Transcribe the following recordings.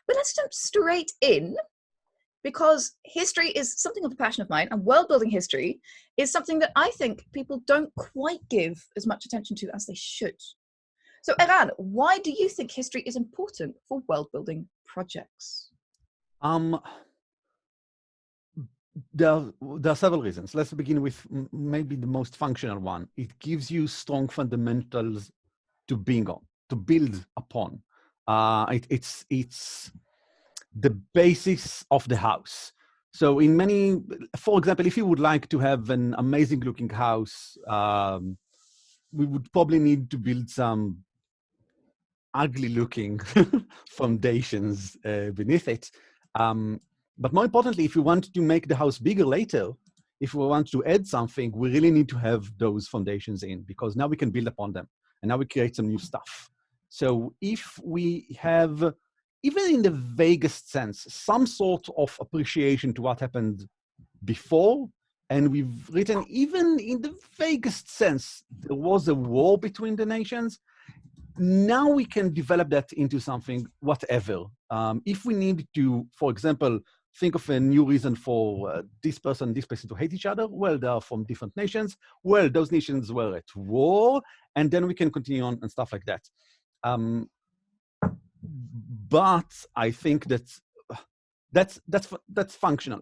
But let's jump straight in, because history is something of a passion of mine, and world building history is something that I think people don't quite give as much attention to as they should. So Eran, why do you think history is important for world building projects? There are several reasons. Let's begin with maybe the most functional one. It gives you strong fundamentals to build upon. It's the basis of the house. So in many, for example, if you would like to have an amazing looking house, we would probably need to build some ugly looking foundations beneath it. But more importantly, if we want to make the house bigger later, if we want to add something, we really need to have those foundations in, because now we can build upon them and now we create some new stuff. So if we have, even in the vaguest sense, some sort of appreciation to what happened before, and we've written, even in the vaguest sense, there was a war between the nations, now we can develop that into something, whatever. If we need to, for example, think of a new reason for this person and this person to hate each other, well, they are from different nations. Well, those nations were at war, and then we can continue on and stuff like that. But I think that's functional.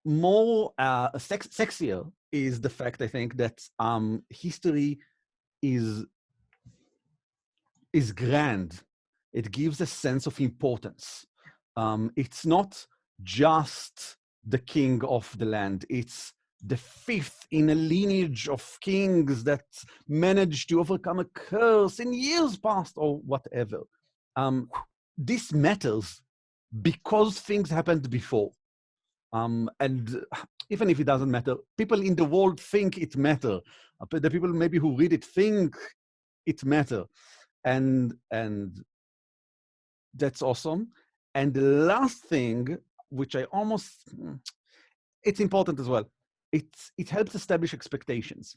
More sexier is the fact, I think, that history is grand. It gives a sense of importance. It's not just the king of the land. It's the fifth in a lineage of kings that managed to overcome a curse in years past or whatever. This matters because things happened before. And even if it doesn't matter, people in the world think it matters. The people maybe who read it think it matters. And that's awesome. And the last thing, which I almost, it's important as well. It helps establish expectations,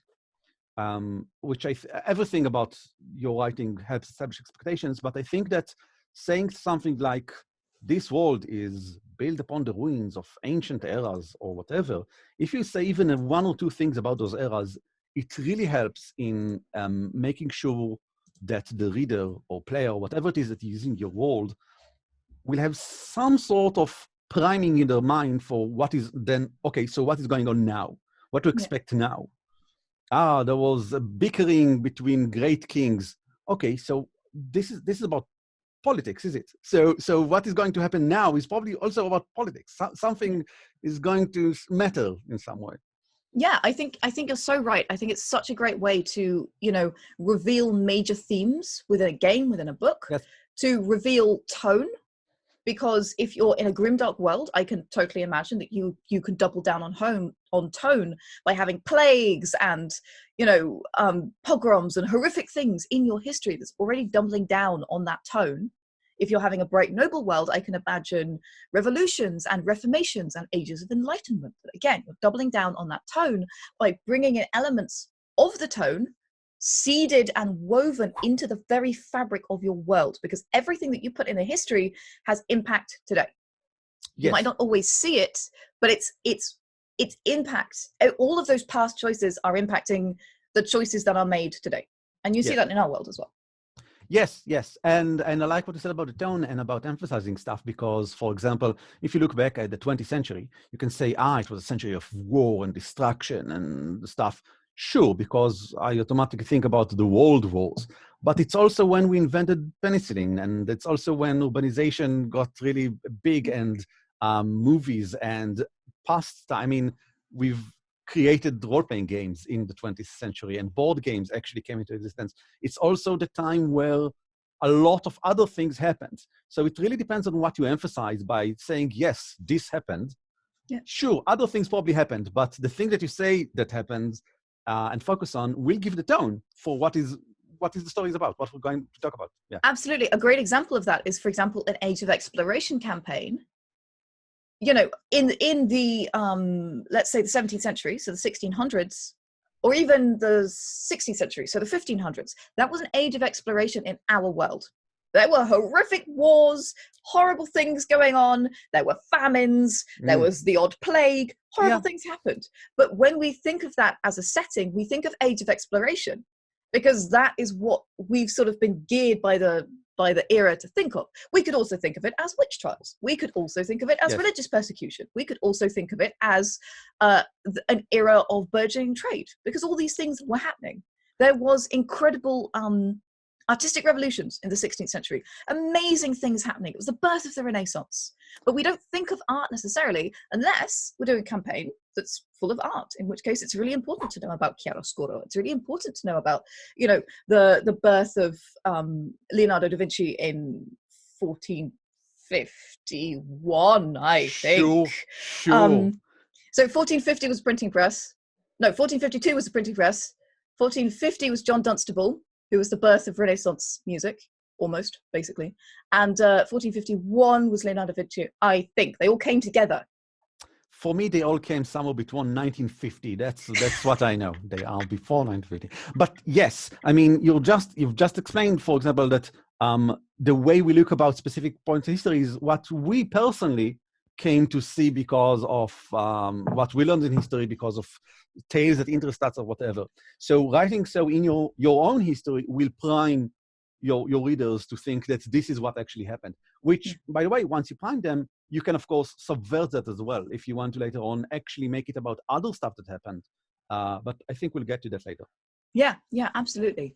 which everything about your writing helps establish expectations. But I think that saying something like, this world is built upon the ruins of ancient eras or whatever, if you say even one or two things about those eras, it really helps in making sure that the reader or player, whatever it is that is in your world, will have some sort of priming in their mind for what is then, okay, so what is going on now? What to expect now? There was a bickering between great kings. Okay, so this is about politics, is it? So what is going to happen now is probably also about politics. Something is going to matter in some way. Yeah, I think you're so right. I think it's such a great way to, reveal major themes within a game, within a book, yes. To reveal tone. Because if you're in a grimdark world, I can totally imagine that you can double down on tone by having plagues and, pogroms and horrific things in your history that's already doubling down on that tone. If you're having a bright, noble world, I can imagine revolutions and reformations and ages of enlightenment. But again, you're doubling down on that tone by bringing in elements of the tone seeded and woven into the very fabric of your world, because everything that you put in a history has impact today. You might not always see it, but its impact, all of those past choices are impacting the choices that are made today. And you see that in our world as well. Yes. And I like what you said about the tone and about emphasizing stuff, because, for example, if you look back at the 20th century, you can say, it was a century of war and destruction and stuff. Sure, because I automatically think about the world wars, but it's also when we invented penicillin, and it's also when urbanization got really big, and movies and pasta. I mean, we've created role-playing games in the 20th century, and board games actually came into existence. It's also the time where a lot of other things happened. So it really depends on what you emphasize by saying, yes, this happened. Yeah. Sure, other things probably happened, but the thing that you say that happens and focus on will give the tone for what is the story is about, what we're going to talk about. Yeah, absolutely. A great example of that is, for example, an Age of Exploration campaign. In the let's say the 17th century, so the 1600s, or even the 16th century, so the 1500s, that was an age of exploration in our world. There were horrific wars, horrible things going on. There were famines. There was the odd plague. Horrible things happened. But when we think of that as a setting, we think of Age of Exploration, because that is what we've sort of been geared by the era to think of. We could also think of it as witch trials. We could also think of it as religious persecution. We could also think of it as an era of burgeoning trade, because all these things were happening. There was incredible artistic revolutions in the 16th century. Amazing things happening. It was the birth of the Renaissance. But we don't think of art necessarily unless we're doing a campaign that's full of art, in which case it's really important to know about chiaroscuro. It's really important to know about, you know, the birth of Leonardo da Vinci in 1451, I think. Sure. So 1450 was printing press. No, 1452 was the printing press. 1450 was John Dunstable, who was the birth of Renaissance music, almost, basically. And 1451 was Leonardo da Vinci, I think. They all came together. For me, they all came somewhere between 1950. That's what I know. They are before 1950. But yes, I mean, you've just explained, for example, that the way we look about specific points in history is what we personally came to see because of what we learned in history, because of tales that interest us or whatever. So writing so in your own history will prime your readers to think that this is what actually happened, which, by the way, once you prime them, you can, of course, subvert that as well if you want to later on actually make it about other stuff that happened. But I think we'll get to that later. Yeah, absolutely.